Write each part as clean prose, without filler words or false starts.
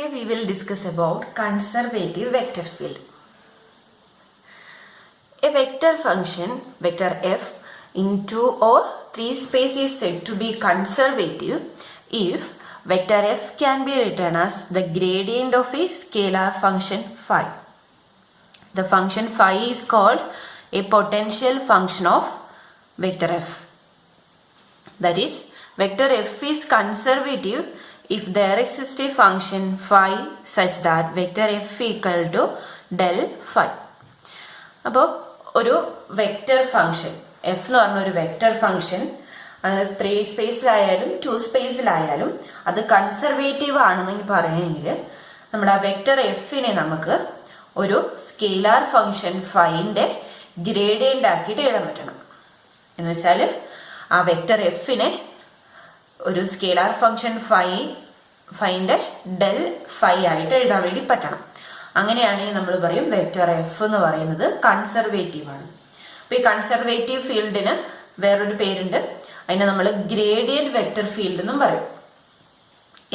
Today we will discuss about conservative vector field. A vector function, vector f, in 2 or 3 space is said to be conservative if vector f can be written as the gradient of a scalar function phi. The function phi is called a potential function of vector f. That is, vector f is conservative if there exists a function phi such that vector f equal to del phi. അപ്പോൾ ഒരു vector function F എന്ന് പറഞ്ഞ ഒരു vector function 3 സ്പേസിലായാലും 2 സ്പേസിലായാലും അത് conservative ആണെന്ന് പറയുമെങ്കിൽ നമ്മുടെ ആ vector എഫിനെ നമുക്ക് ഒരു സ്കെയിലാർ ഫംഗ്ഷൻ ഫൈന്റെ ഗ്രേഡിയന്റ് ആക്കിയിട്ട് എഴുതാൻ പറ്റണം. എന്ന് വെച്ചാൽ ആ വെക്റ്റർ എഫിനെ ഒരു സ്കെയിലാർ ഫംഗ്ഷൻ ഫൈന്റെ ഡെൽ ഫൈ ആയിട്ട് എഴുതാൻ വേണ്ടി പറ്റണം. അങ്ങനെയാണെങ്കിൽ നമ്മൾ പറയും വെക്റ്റർ എഫ് എന്ന് പറയുന്നത് കൺസർവേറ്റീവ് ആണ്. അപ്പൊ ഈ കൺസർവേറ്റീവ് ഫീൽഡിന് വേറൊരു പേരുണ്ട്, അതിനെ നമ്മൾ ഗ്രേഡിയന്റ് വെക്റ്റർ ഫീൽഡ് എന്നും പറയും.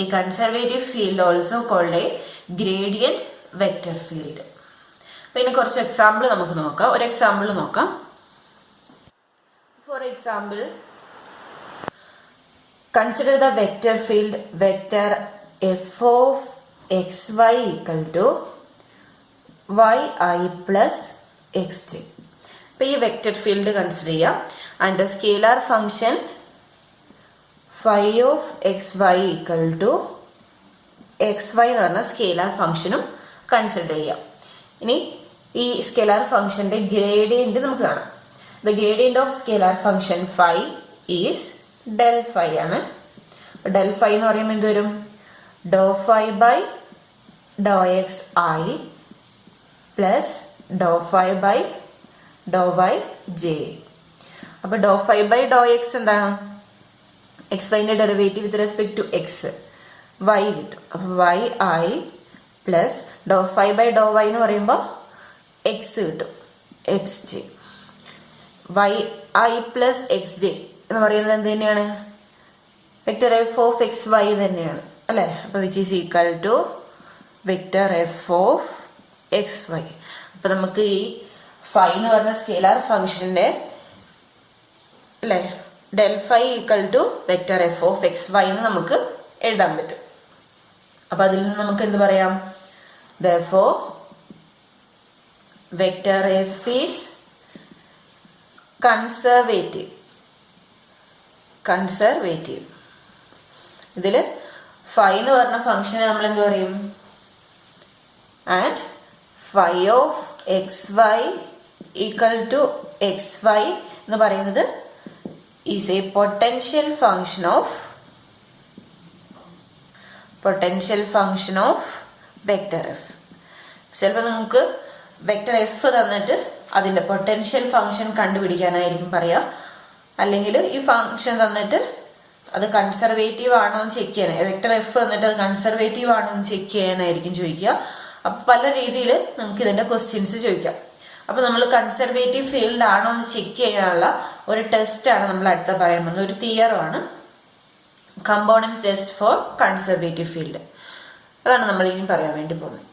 ഈ conservative field also called a gradient vector field. അപ്പൊ ഇനി കുറച്ച് എക്സാമ്പിൾ നമുക്ക് നോക്കാം. ഒരു എക്സാമ്പിൾ നോക്കാം. For example, consider the vector field vector f of xy equal to yi plus xj. ഇപ്പൊ ഈ വെക്റ്റർ ഫീൽഡ് കൺസിഡർ ചെയ്യാം. And scalar function phi of xy equal to xy എന്ന് പറഞ്ഞ സ്കെയിലാർ ഫംഗ്ഷനും കൺസിഡർ ചെയ്യാം. ഇനി ഈ സ്കെയിലാർ ഫംഗ്ഷന്റെ ഗ്രേഡിയന്റ് നമുക്ക് കാണാം. The gradient of scalar function phi is del phi ആണ്. del phi എന്ന് പറയുമ്പോൾ എന്ത് വരും? Do phi by do X I plus do phi by do y j. അപ്പൊ do phi by do x എന്താണ്? എക്സ് വൈന്റെ derivative with respect to x y കിട്ടും. അപ്പൊ y i plus do phi by do y എന്ന് പറയുമ്പോൾ x കിട്ടും, x j. y i plus x j എന്ന് പറയുന്നത് എന്ത് തന്നെയാണ്? Vector F of X y തന്നെയാണ് അല്ലെ? അപ്പൊ which is equal to vector F of X y. അപ്പൊ നമുക്ക് ഈ ഫൈ എന്ന് പറഞ്ഞ സ്കെയിലാർ ഫംഗ്ഷന്റെ അല്ലെ del phi equal to vector F of X y എന്ന് നമുക്ക് എഴുതാൻ പറ്റും. അപ്പൊ അതിൽ നിന്ന് നമുക്ക് എന്ത് പറയാം? therefore vector F is conservative. ഇതില് ഫൈ എന്ന് പറഞ്ഞ ഫംഗ്ഷനെ നമ്മൾ എന്ത് പറയും? And phi of X Y equal to x y എന്ന് പറയുന്നത് is a potential function of vector F. ചിലപ്പോൾ നിങ്ങൾക്ക് വെക്റ്റർ എഫ് തന്നിട്ട് അതിന്റെ പൊട്ടൻഷ്യൽ ഫംഗ്ഷൻ കണ്ടുപിടിക്കാനായിരിക്കും പറയാ, അല്ലെങ്കിൽ ഈ ഫംഗ്ഷൻ തന്നിട്ട് അത് കൺസർവേറ്റീവ് ആണോ എന്ന് ചെക്ക് ചെയ്യാൻ, വെക്റ്റർ എഫ് തന്നിട്ട് അത് കൺസർവേറ്റീവ് ആണോ എന്ന് ചെക്ക് ചെയ്യാനായിരിക്കും ചോദിക്കുക. അപ്പൊ പല രീതിയിൽ നിങ്ങൾക്ക് ഇതിന്റെ ക്വസ്റ്റ്യൻസ് ചോദിക്കാം. അപ്പൊ നമ്മൾ കൺസർവേറ്റീവ് ഫീൽഡ് ആണോ എന്ന് ചെക്ക് ചെയ്യാനുള്ള ഒരു ടെസ്റ്റ് ആണ് നമ്മൾ അടുത്ത പറയാൻ പോകുന്നത്. ഒരു തിയറമാണ് component test for conservative field. അതാണ് നമ്മൾ ഇനി പറയാൻ വേണ്ടി പോകുന്നത്.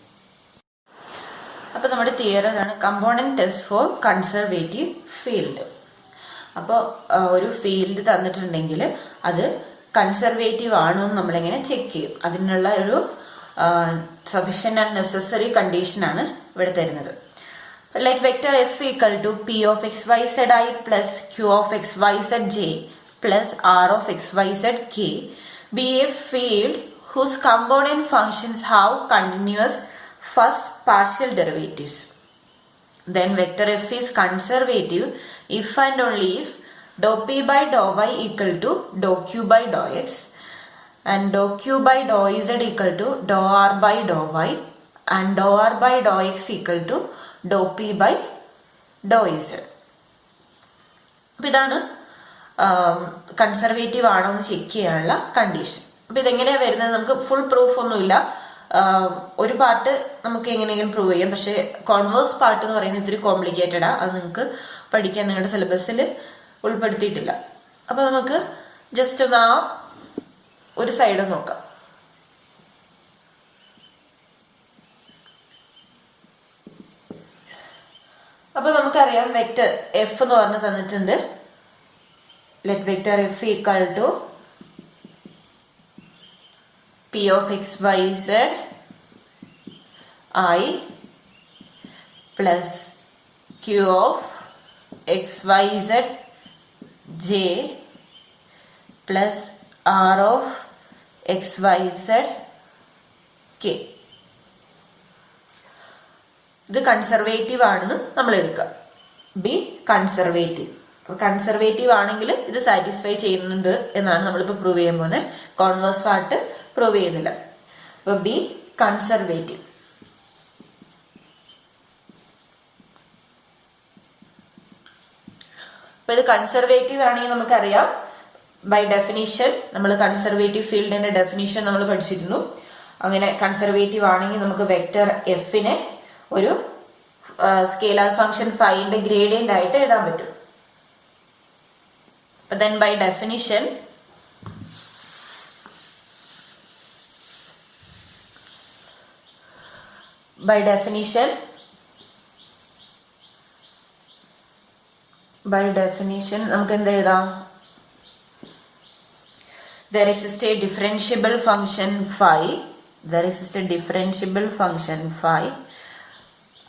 അപ്പൊ നമ്മുടെ തിയറി ആണ് component test for conservative field. അപ്പോൾ ഒരു ഫീൽഡ് തന്നിട്ടുണ്ടെങ്കിൽ അത് കൺസർവേറ്റീവ് ആണോ എന്ന് നമ്മളെങ്ങനെ ചെക്ക് ചെയ്യും? അതിനുള്ള ഒരു സഫിഷ്യന്റ് ആൻഡ് നെസസറി കണ്ടീഷൻ ആണ് ഇവിടെ തരുന്നത്. Like vector F equal to P of X Y said I plus Q of X Y Z J plus R of X Y Z K be a field whose component functions have continuous first partial derivatives. Then vector f is conservative if and only if dou p by dou y equal to dou q by dou x and dou q by dou z equal to dou r by dou y and dou r by dou x equal to dou p by dou z. അപ്പൊ ഇതാണ് conservative ആണോ എന്ന് check ചെയ്യാനുള്ള condition. അപ്പൊ ഇതെങ്ങനെയാ വരുന്നത്? നമുക്ക് full proof ഒന്നുമില്ല. ഒരു പാർട്ട് നമുക്ക് എങ്ങനെയെങ്കിലും പ്രൂവ് ചെയ്യാം, പക്ഷെ കോൺവേഴ്സ് പാർട്ട് എന്ന് പറയുന്നത് ഇത്തിരി കോംപ്ലിക്കേറ്റഡാ. അത് നിങ്ങൾക്ക് പഠിക്കാൻ നിങ്ങളുടെ സിലബസിൽ ഉൾപ്പെടുത്തിയിട്ടില്ല. അപ്പൊ നമുക്ക് ജസ്റ്റ് ഒന്ന് ആ ഒരു സൈഡ് നോക്കാം. അപ്പൊ നമുക്കറിയാം വെക്ടർ എഫ് എന്ന് പറഞ്ഞ് തന്നിട്ടുണ്ട്. Let vector F equal to P of X Y said I plus Q of X Y Z J plus R of X Y Z k. ഇത് കൺസർവേറ്റീവ് ആണെന്ന് നമ്മൾ എടുക്കുക. B conservative. കൺസർവേറ്റീവ് ആണെങ്കിൽ ഇത് satisfy ചെയ്യുന്നുണ്ട് എന്നാണ് നമ്മളിപ്പോൾ പ്രൂവ് ചെയ്യാൻ പോകുന്നത്. കോൺവേഴ്സ് പാർട്ട് പ്രൂവ് ചെയ്യുന്നില്ല. അപ്പൊ ബി കൺസർവേറ്റീവ്. അപ്പൊ ഇത് കൺസർവേറ്റീവ് ആണെങ്കിൽ നമുക്കറിയാം ബൈ ഡെഫിനിഷൻ, നമ്മൾ കൺസർവേറ്റീവ് ഫീൽഡിന്റെ ഡെഫിനിഷൻ നമ്മൾ പഠിച്ചിരുന്നു. അങ്ങനെ കൺസർവേറ്റീവ് ആണെങ്കിൽ നമുക്ക് വെക്ടർ എഫിനെ ഒരു സ്കേലാർ ഫംഗ്ഷൻ ഫൈന്റെ ഗ്രേഡിയന്റ് ആയിട്ട് എഴുതാൻ പറ്റും. അപ്പൊ then by definition നമുക്ക് എന്ത് എഴുതാം? There exists a differentiable function phi.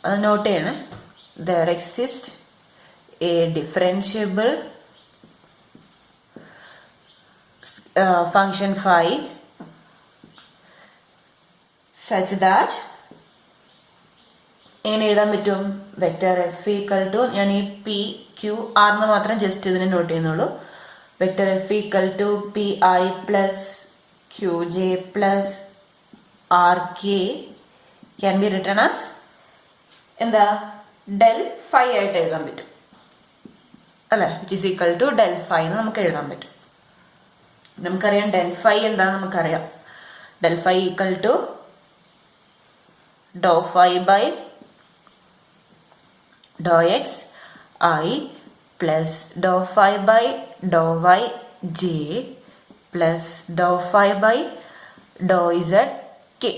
അത് നോട്ട് ചെയ്യണേ. There exists a differentiable function phi such that എങ്ങനെ എഴുതാൻ പറ്റും? വെക്ടർ എഫ് ഈക്വൽ ടു, ഞാൻ ഈ പി ക്യു ആർ എന്ന് മാത്രം ജസ്റ്റ് ഇതിനെ നോട്ട് ചെയ്യുന്നുള്ളൂ. Vector F equal to P I plus Q J plus R K can be written as എന്താ? ഡെൽ ഫൈ ആയിട്ട് എഴുതാൻ പറ്റും അല്ലെ? Which is equal to del phi എന്ന് നമുക്ക് എഴുതാൻ പറ്റും. നമുക്കറിയാം ഡെൽ ഫൈ എന്താന്ന് നമുക്കറിയാം. Del phi equal to Dr phi by Dr X I plus doe phi by Dr Y J plus doe phi by Dr Z K.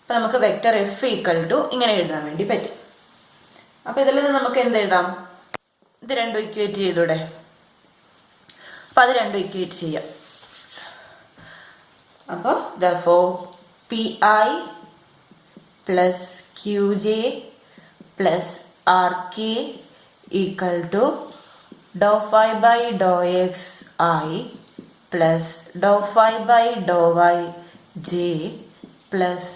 അപ്പൊ നമുക്ക് vector F equal to ഇങ്ങനെ എഴുതാൻ വേണ്ടി പറ്റും. അപ്പൊ ഇതിൽ നിന്ന് നമുക്ക് എന്ത് എഴുതാം? ഇത് രണ്ടും ഇക്വേറ്റ് ചെയ്തൂടെ? അപ്പൊ അത് രണ്ടും ഇക്വേറ്റ് ചെയ്യാം. അപ്പൊ therefore pi plus Q J plus R K equal to Dr phi by Dr X I plus doe phi by Dr Y J plus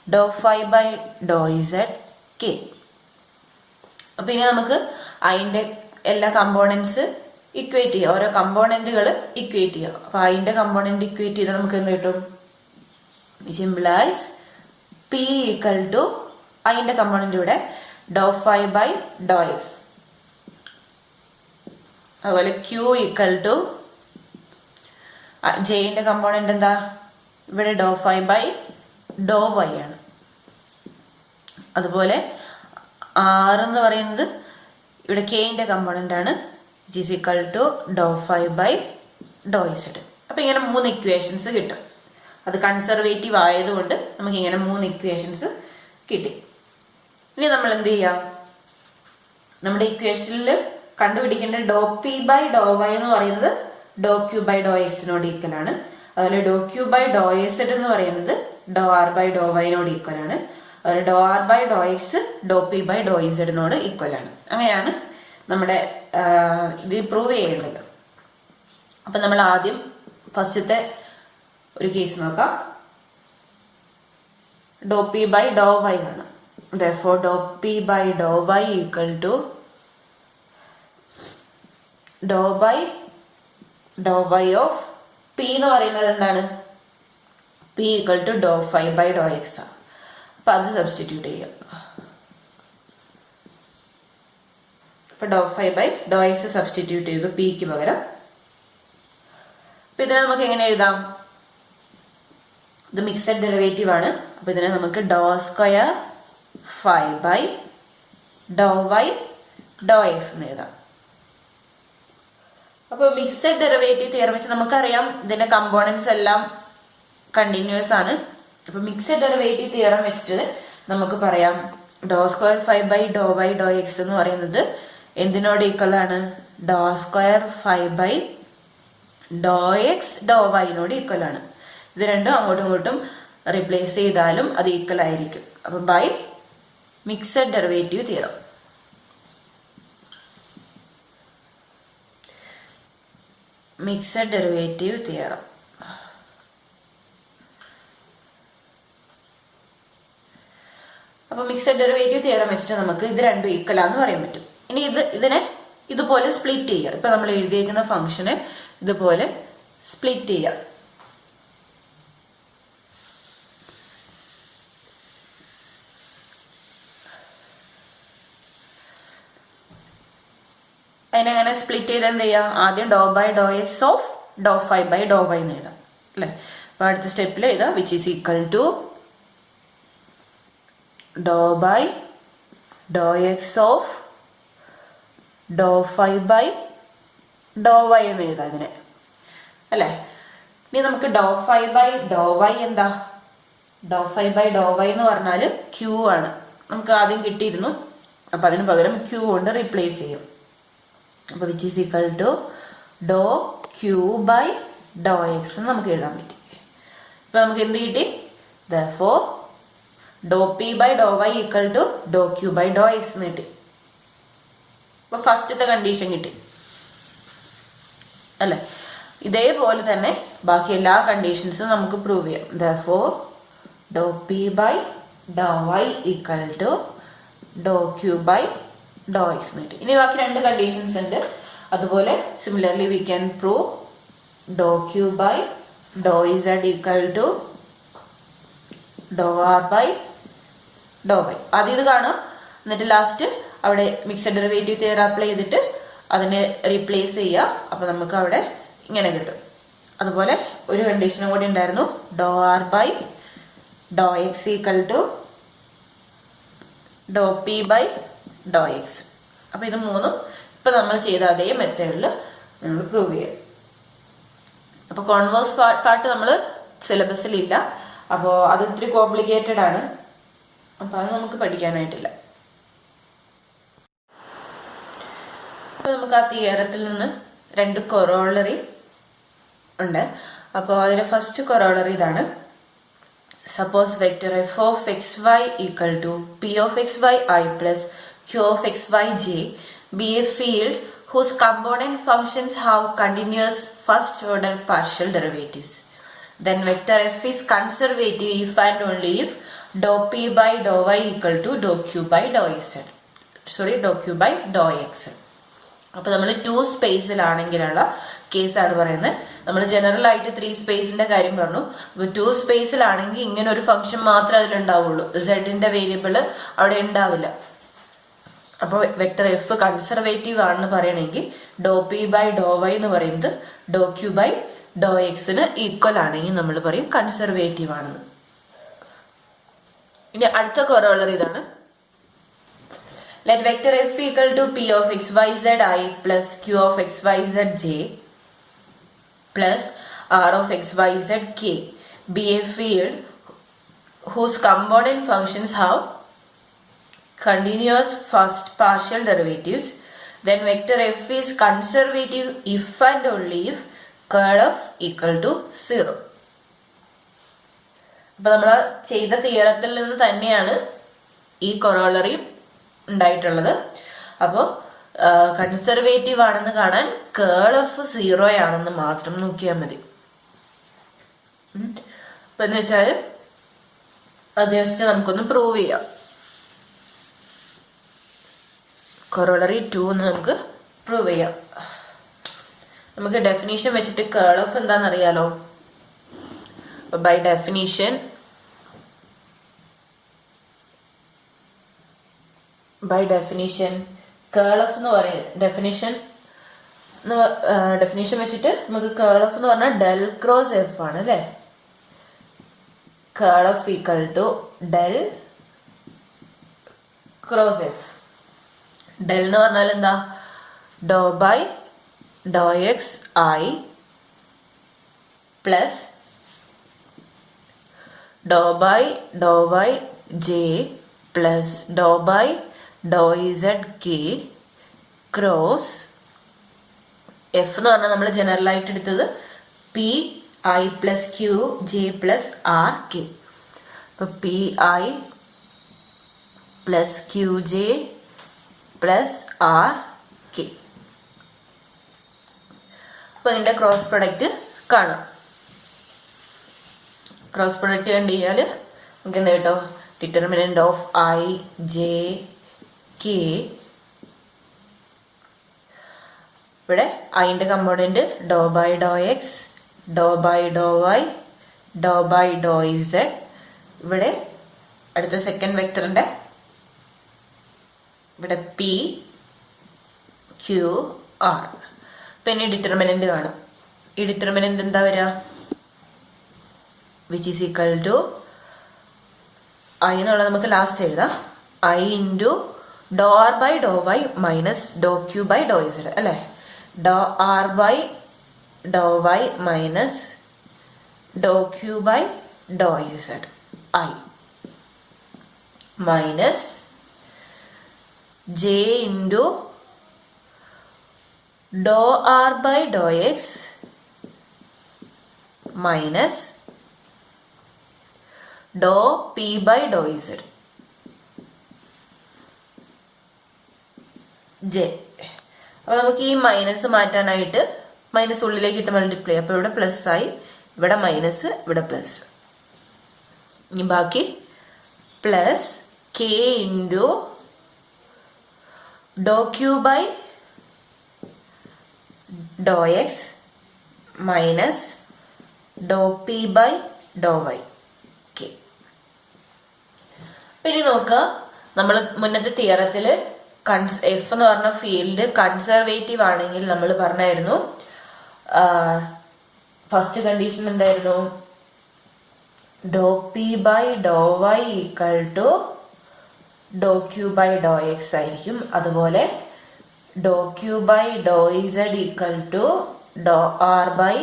doe phi by Dr Z K. അപ്പൊ ഇനി നമുക്ക് അതിന്റെ എല്ലാ components equate ചെയ്യാം. ഓരോ കമ്പോണന്റുകൾ equate ചെയ്യാം. അപ്പൊ അതിന്റെ കമ്പോണന്റ് ഇക്വേറ്റ് ചെയ്താൽ നമുക്ക് എന്ത് കിട്ടും? Which implies P equal to അതിന്റെ കമ്പോണന്റ് ഇവിടെ doe phi by Dr X. അതുപോലെ ക്യൂ ഈക്വൽ ടു ജെന്റെ കമ്പോണന്റ് എന്താ? ഇവിടെ doe phi by Dr Y ആണ്. അതുപോലെ ആർ എന്ന് പറയുന്നത് ഇവിടെ കെന്റെ കമ്പോണന്റ് ആണ്. which is equal to doe phi by Dr Z. അപ്പൊ ഇങ്ങനെ 3 ഇക്വേഷൻസ് കിട്ടും. അത് കൺസർവേറ്റീവ് ആയതുകൊണ്ട് നമുക്ക് ഇങ്ങനെ 3 ഇക്വേഷൻസ് കിട്ടി. ഇനി നമ്മൾ എന്ത് ചെയ്യാം? നമ്മുടെ ഇക്വേഷനിൽ കണ്ടുപിടിക്കേണ്ട do P by Dr y എന്ന് പറയുന്നത് ഡോ ക്യൂ ബൈ ഡോ എക്സിനോട് ഈക്വൽ ആണ്. അതുപോലെ ഡോ ക്യൂ ബൈ ഡോ എസഡ് എന്ന് പറയുന്നത് ഡോ ആർ ബൈ ഡോ വൈനോട് ഈക്വൽ ആണ്. അതുപോലെ dou R by Dr x do P by do ഇസഡിനോട് ഈക്വൽ ആണ്. അങ്ങനെയാണ് നമ്മുടെ ഇത് പ്രൂവ് ചെയ്യേണ്ടത്. അപ്പൊ നമ്മൾ ആദ്യം ഫസ്റ്റത്തെ ഒരു കേസ് നോക്കാം. Do P by Dr Y ആണ്. therefore do P by Dr Y equal to Dr by Dr y of p എന്ന് പറയുന്നത് എന്താണ്? P equal to Dr phi by Dr x ആണ്. അപ്പൊ അത് സബ്സ്റ്റിറ്റ്യൂട്ട് ചെയ്യാം. അപ്പൊ do phi by Dr x substitute ചെയ്തു പിക്ക് പകരം. അപ്പൊ ഇതിനെ നമുക്ക് എങ്ങനെ എഴുതാം? ഇത് മിക്സഡ് ഡെറിവേറ്റീവ് ആണ്. അപ്പൊ ഇതിനെ നമുക്ക് do square phi by Dr y do X എന്ന് എഴുതാം. അപ്പൊ മിക്സഡ് ഡെറിവേറ്റീവ് തിയറം വെച്ച് നമുക്കറിയാം ഇതിന്റെ കമ്പോണൻസ് എല്ലാം കണ്ടിന്യൂസ് ആണ്. അപ്പൊ മിക്സഡ് ഡെറിവേറ്റീവ് തിയറം വെച്ചിട്ട് നമുക്ക് പറയാം do square five by Dr y do X എന്ന് പറയുന്നത് എന്തിനോട് ഈക്വൽ ആണ്? Do square five by Dr x do വൈനോട് ഈക്വൽ ആണ്. ഇത് രണ്ടും അങ്ങോട്ടും ഇങ്ങോട്ടും റീപ്ലേസ് ചെയ്താലും അത് ഈക്വൽ ആയിരിക്കും. അപ്പൊ by mixed derivative theorem. Mixed derivative theorem. അപ്പൊ മിക്സഡ് ഡെറിവേറ്റീവ് തിയറം വെച്ചിട്ട് നമുക്ക് ഇത് രണ്ടും ഈക്വൽ ആണെന്ന് പറയാൻ പറ്റും. ഇനി ഇതിനെ ഇതുപോലെ സ്പ്ലിറ്റ് ചെയ്യുക. ഇപ്പൊ നമ്മൾ എഴുതിയേക്കുന്ന ഫംഗ്ഷനെ ഇതുപോലെ സ്പ്ലിറ്റ് ചെയ്യുക. അതിനെങ്ങനെ സ്പ്ലിറ്റ് ചെയ്ത് എന്ത് ചെയ്യാം? ആദ്യം ഡോ ബൈ ഡോ എക്സ് ഓഫ് ഡോ ഫൈവ് ബൈ ഡോ വൈ എന്ന് എഴുതാം അല്ലെ. അപ്പൊ അടുത്ത സ്റ്റെപ്പിൽ എഴുതാം which is equal to Dr by Dr x of ഡോ ഫൈവ് ബൈ ഡോ വൈ എന്ന് എഴുതാം ഇതിനെ അല്ലെ. ഇനി നമുക്ക് ഡോ ഫൈവ് ബൈ ഡോ വൈ എന്താ? ഡോ ഫൈവ് ബൈ ഡോ വൈ എന്ന് പറഞ്ഞാൽ ക്യൂ ആണ്. നമുക്ക് ആദ്യം കിട്ടിയിരുന്നു. അപ്പൊ അതിന് പകരം ക്യൂ കൊണ്ട് റീപ്ലേസ് ചെയ്യും. അപ്പൊ which is equal to Dr Q by Dr X എന്ന് നമുക്ക് എഴുതാൻ പറ്റി. ഇപ്പൊ നമുക്ക് എന്ത് കിട്ടി? Therefore doe P by Dr Y equal to Dr Q by Dr X എന്ന് കിട്ടി. അപ്പൊ ഫസ്റ്റത്തെ കണ്ടീഷൻ കിട്ടി അല്ലെ. ഇതേപോലെ തന്നെ ബാക്കി എല്ലാ കണ്ടീഷൻസും നമുക്ക് പ്രൂവ് ചെയ്യാം. Therefore doe P by Dr Y equal to Dr Q by Dr X എന്ന് കിട്ടി. ഇനി ബാക്കി രണ്ട് കണ്ടീഷൻസ് ഉണ്ട്. അതുപോലെ similarly we can prove doe Q by Dr Z equal to dou R by Dr Y. ആദ്യം ഇത് കാണാം, എന്നിട്ട് ലാസ്റ്റ് അവിടെ മിക്സഡ് ഡെറിവേറ്റീവ് തിയറം അപ്ലൈ ചെയ്തിട്ട് അതിനെ റീപ്ലേസ് ചെയ്യുക. അപ്പൊ നമുക്ക് അവിടെ ഇങ്ങനെ കിട്ടും. അതുപോലെ ഒരു കണ്ടീഷനും കൂടി ഉണ്ടായിരുന്നു, ഡോ R by Dr x equal to ഡോ പി ബൈ ഡോ എക്സ്. അപ്പൊ ഇത് മൂന്നും ഇപ്പൊ നമ്മൾ ചെയ്ത അതേ മെത്തേഡിൽ നമ്മൾ പ്രൂവ് ചെയ്യാം. അപ്പൊ കോൺവേഴ്സ് പാർട്ട് നമ്മൾ സിലബസിൽ ഇല്ല. അപ്പോൾ അത് ഇത്തിരി കോംപ്ലിക്കേറ്റഡ് ആണ്. അപ്പൊ അത് നമുക്ക് പഠിക്കാനായിട്ടില്ല. അപ്പൊ നമുക്ക് ആ തിയറത്തിൽ നിന്ന് രണ്ട് കൊറോളറി ഉണ്ട്. അപ്പോൾ അതിലെ ഫസ്റ്റ് കൊറോളറി ഇതാണ്. Suppose vector F of X Y equal to P of X Y I plus q of xyj be a field whose component functions have continuous first order partial derivatives. Then vector f is conservative if and only if dou p by dou y equal to dou q by dou z. dou q by dou x. അപ്പൊ നമ്മൾ 2 സ്പേസിലാണെങ്കിലുള്ള കേസാണ് പറയുന്നത്. നമ്മൾ general ആയിട്ട് 3 സ്പേസിന്റെ കാര്യം പറഞ്ഞു. അപ്പൊ 2 സ്പേസിലാണെങ്കിൽ ഇങ്ങനെ ഒരു ഫംഗ്ഷൻ മാത്രമേ അതിലുണ്ടാവുള്ളൂ. സെഡിന്റെ വേരിയബിള് അവിടെ ഉണ്ടാവില്ല. അപ്പോൾ വെക്ടർ എഫ് കൺസർവേറ്റീവ് ആണെന്ന് പറയണമെങ്കിൽ ഡോ പി ബൈ ഡോ വൈ എന്ന് പറയുന്നത് ഡോ ക്യൂ ബൈ ഡോ എക്സിന് ഈക്വൽ ആണെങ്കിൽ നമ്മൾ പറയും കൺസർവേറ്റീവ് ആണെന്ന്. ഇനി അടുത്ത കൊറോളറി ഇതാണ്. Let vector F equal to P of X Y said I plus Q of X Y Z J plus R of X Y Z K be a field whose component functions have continuous first partial derivatives. Then vector f is conservative if and only if curl of equal to 0. അപ്പൊ നമ്മൾ ചെയ്ത തിയറത്തിൽ നിന്ന് തന്നെയാണ് ഈ corollary ഉണ്ടായിട്ടുള്ളത്. അപ്പോൾ conservative ആണെന്ന് കാണാൻ കേൾ ഓഫ് 0 ആണെന്ന് മാത്രം നോക്കിയാൽ മതി. അപ്പൊ എന്ന് വെച്ചാൽ അത് ജസ്റ്റ് നമുക്കൊന്ന് പ്രൂവ് ചെയ്യാം. കൊറോളറി 2 എന്ന് നമുക്ക് പ്രൂവ് ചെയ്യാം. നമുക്ക് ഡെഫിനീഷൻ വെച്ചിട്ട് കേൾ ഓഫ് എന്താണെന്ന് അറിയാലോ. ബൈ ഡെഫിനീഷൻ കേൾ ഓഫ് എന്ന് പറയും. ഡെഫിനീഷൻ വെച്ചിട്ട് നമുക്ക് കേൾ ഓഫ് എന്ന് പറഞ്ഞാൽ ഡെൽ ക്രോസ് എഫ് ആണ് അല്ലെ. Curl of equal to del cross f. Del എന്ന് പറഞ്ഞാൽ എന്താ? ഡോ by Dr X I plus ഡോ by Dr Y J plus ഡോ by Dr Z k cross f എന്ന് പറഞ്ഞാൽ നമ്മൾ ജനറൽ ആയിട്ട് എടുത്തത് p I plus q j plus R k. അപ്പൊ p I plus q j plus R k. അപ്പൊ ഇതിന്റെ ക്രോസ് പ്രൊഡക്റ്റ് കാണാം. ക്രോസ് പ്രൊഡക്റ്റ് കണ്ടു കഴിഞ്ഞാൽ നമുക്ക് എന്താ കേട്ടോ, determinant of i j k. ഇവിടെ ഐന്റെ കമ്പോണന്റ് ഡോ ബൈ ഡോ എക്സ്, ഡോ ബൈ ഡോ വൈ, ഡോ ബൈ ഡോ ഇസഡ്. ഇവിടെ അടുത്ത സെക്കൻഡ് വെക്ടറിന്റെ ഇവിടെ പി ക്യു ആർ. പിന്നെ ഡിറ്റർമിനന്റ് കാണും. ഈ ഡിറ്റർമിനന്റ് എന്താ വരിക, which is equal to i എന്നുള്ളത് നമുക്ക് ലാസ്റ്റ് എഴുതാം, i into dou R by Dr y minus ഡോ ക്യൂ ബൈ ഡോ ഇസഡ് അല്ലേ. ഡോ R by Dr y minus ഡോ Q by Dr z i minus J into dou R by Dr X minus doe P by Dr Z J. അപ്പൊ നമുക്ക് ഈ minus മാറ്റാനായിട്ട് minus ഉള്ളിലേക്ക് ഇട്ട് multiply. അപ്പൊ ഇവിടെ പ്ലസ് ആയി, ഇവിടെ മൈനസ്, ഇവിടെ പ്ലസ്. ഇനി ബാക്കി plus K into doe Q by Dr X minus doe P by Dr Y K. പിന്നെ നോക്കുക, നമ്മൾ മുന്നത്തെ തിയറത്തില് എഫ് എന്ന് പറഞ്ഞ ഫീൽഡ് കൺസർവേറ്റീവ് ആണെങ്കിൽ നമ്മൾ പറഞ്ഞായിരുന്നു ഫസ്റ്റ് കണ്ടീഷൻ എന്തായിരുന്നു, ഡോ P by Dr Y equal to Dr Q by Dr x ആയിരിക്കും. അതുപോലെ ഡോ Q by Dr Z equal to dou R by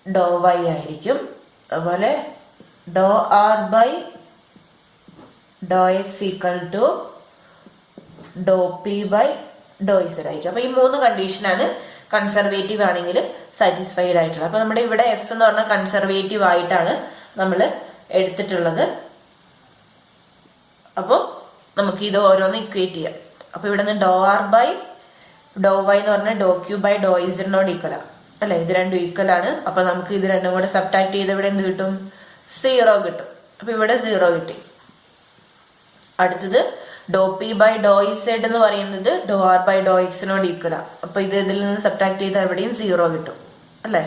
Dr y ആയിരിക്കും. അതുപോലെ dou R by Dr x equal to ഡോ P by Dr z ആയിരിക്കും. അപ്പൊ ഈ മൂന്ന് കണ്ടീഷനാണ് കൺസർവേറ്റീവ് ആണെങ്കിൽ സാറ്റിസ്ഫൈഡ് ആയിട്ടുള്ളത്. അപ്പൊ നമ്മുടെ ഇവിടെ എഫ് എന്ന് പറഞ്ഞാൽ കൺസർവേറ്റീവ് ആയിട്ടാണ് നമ്മൾ എടുത്തിട്ടുള്ളത്. അപ്പോൾ നമുക്ക് ഇത് ഓരോന്ന് ഇക്വേറ്റ് ചെയ്യാം. അപ്പൊ ഇവിടെ നിന്ന് dou R by Dr y എന്ന് പറഞ്ഞാൽ ഡോ ക്യൂ ബൈ ഡോ ഇസഡിനോട് ഈക്വൽ ആണ് അല്ലെ. ഇത് രണ്ടും ഈക്വൽ ആണ്. അപ്പൊ നമുക്ക് ഇത് രണ്ടും കൂടെ സബ്ട്രാക്ട് ചെയ്ത് ഇവിടെ എന്ത് കിട്ടും, 0 കിട്ടും. അപ്പൊ ഇവിടെ 0 കിട്ടി. അടുത്തത് ഡോ പി ബൈ ഡോ ഇസഡ് എന്ന് പറയുന്നത് ഡോ ആർ ബൈ ഡോ എക്സിനോട് ഈക്വൽ ആണ്. അപ്പൊ ഇത് ഇതിൽ നിന്ന് സബ്ട്രാക്ട് ചെയ്താൽ എവിടെയും 0 കിട്ടും അല്ലെ.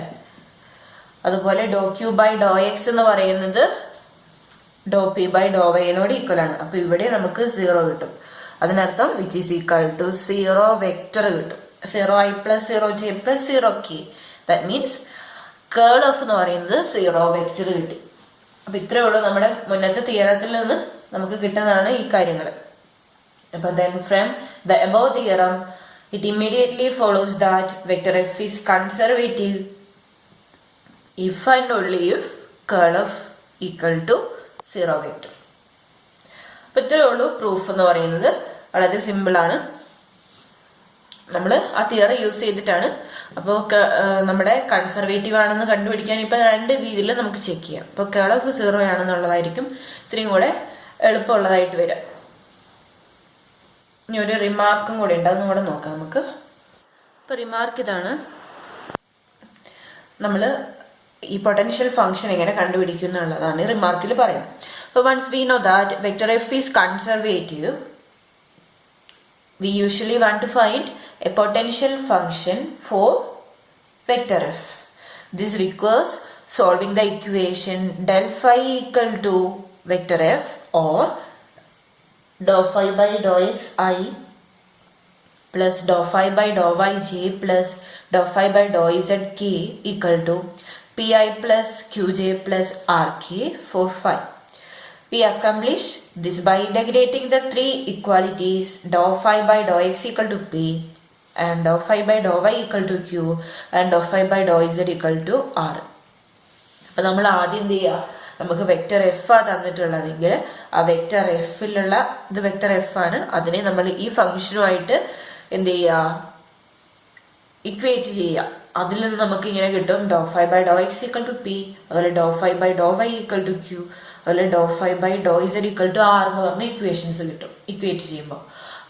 അതുപോലെ ഡോ ക്യൂ ബൈ ഡോ എക്സ് എന്ന് പറയുന്നത് ഡോ പി ബൈ ഡോ വൈനോട് ഈക്വൽ ആണ്. അപ്പൊ ഇവിടെ നമുക്ക് 0 കിട്ടും. അതിനർത്ഥം which is equal to 0 vector കിട്ടും. 0i plus 0j plus 0k. That means curl of എന്ന് പറയുന്നത് 0 വെക്ടർ കിട്ടി. അപ്പൊ ഇത്രയേ ഉള്ളൂ നമ്മുടെ മുന്നത്തെ തിയറത്തിൽ നിന്ന് നമുക്ക് കിട്ടുന്നതാണ് ഈ കാര്യങ്ങൾ. അപ്പൊ then from the above theorem it immediately follows that vector f is conservative if and only if curl of equal to 0 vector. അപ്പൊ ഇത്രയേ ഉള്ളൂ പ്രൂഫ് എന്ന് പറയുന്നത്. വളരെ സിമ്പിൾ ആണ്. നമ്മൾ ആ തിയറി യൂസ് ചെയ്തിട്ടാണ്. അപ്പോൾ നമ്മുടെ കൺസർവേറ്റീവ് ആണെന്ന് കണ്ടുപിടിക്കാൻ ഇപ്പൊ 2 രീതിയിൽ നമുക്ക് ചെക്ക് ചെയ്യാം. ഇപ്പൊ കേൾ ഓഫ് 0 ആണെന്നുള്ളതായിരിക്കും ഇത്രയും കൂടെ എളുപ്പമുള്ളതായിട്ട് വരാം. ഇനി ഒരു റിമാർക്കും കൂടെ ഉണ്ട്, അതും കൂടെ നോക്കാം നമുക്ക്. ഇപ്പൊ റിമാർക്ക് ഇതാണ്, നമ്മൾ ഈ പൊട്ടൻഷ്യൽ ഫംഗ്ഷൻ എങ്ങനെ കണ്ടുപിടിക്കും എന്നുള്ളതാണ് റിമാർക്കിൽ പറയുന്നത്. So once we know that vector f is conservative, we usually want to find a potential function for vector f. This requires solving the equation del phi equal to vector f or dou phi by dou x I plus dou phi by dou y j plus dou phi by dou z k equal to pi plus qj plus rk for phi. We accomplish this by integrating the 3 equalities dou phi by dou x equal to p and dou phi by dou y equal to q and dou phi by dou z equal to r. അപ്പോൾ നമ്മൾ ആദ്യം എന്ത് ചെയ്യുക, നമുക്ക് vector F ആ തന്നിട്ടുള്ളതെങ്കിൽ ആ vector എഫിലുള്ള ഇത് vector F ആണ്, അതിനെ നമ്മൾ ഈ ഫംഗ്ഷനുമായിട്ട് എന്ത് ചെയ്യുക, ഇക്വേറ്റ് ചെയ്യുക. അതിൽ നിന്ന് നമുക്ക് ഇങ്ങനെ കിട്ടും ഡോ phi by Dr x equal to p, അതുപോലെ ഡോ phi by Dr Y equal to q, അതുപോലെ ഡോ phi by Dr Z equal to r എന്ന് പറഞ്ഞ ഇക്വേഷൻസ് കിട്ടും ഇക്വേറ്റ് ചെയ്യുമ്പോൾ.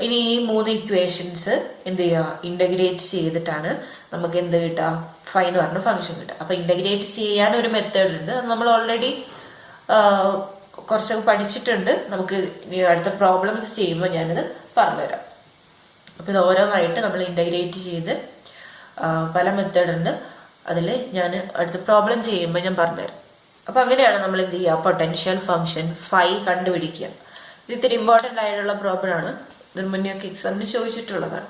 ഇനി ഈ 3 ഇക്വേഷൻസ് എന്ത് ചെയ്യുക, ഇന്റഗ്രേറ്റ് ചെയ്തിട്ടാണ് നമുക്ക് എന്ത് കിട്ടുക, ഫൈ എന്ന് പറഞ്ഞ ഫംഗ്ഷൻ കിട്ടുക. അപ്പൊ ഇന്റഗ്രേറ്റ് ചെയ്യാൻ ഒരു മെത്തേഡ് ഉണ്ട്, അത് നമ്മൾ ഓൾറെഡി കുറച്ചൊക്കെ പഠിച്ചിട്ടുണ്ട്. നമുക്ക് അടുത്ത പ്രോബ്ലംസ് ചെയ്യുമ്പോൾ ഞാനിത് പറഞ്ഞുതരാം. അപ്പൊ ഇത് ഓരോന്നായിട്ട് നമ്മൾ ഇന്റഗ്രേറ്റ് ചെയ്ത് പല മെത്തേഡ് ഉണ്ട്, അതിൽ ഞാൻ അടുത്ത പ്രോബ്ലം ചെയ്യുമ്പോൾ ഞാൻ പറഞ്ഞുതരാം. അപ്പൊ അങ്ങനെയാണ് നമ്മൾ എന്ത് ചെയ്യുക, പൊട്ടൻഷ്യൽ ഫംഗ്ഷൻ ഫൈ കണ്ടുപിടിക്കുക. ഇത് ഇത്തിരി ഇമ്പോർട്ടൻ്റ് ആയിട്ടുള്ള പ്രോബ്ലം ആണ്, ഇതിന് മുന്നേ ഒക്കെ എക്സാമിന് ചോദിച്ചിട്ടുള്ളതാണ്.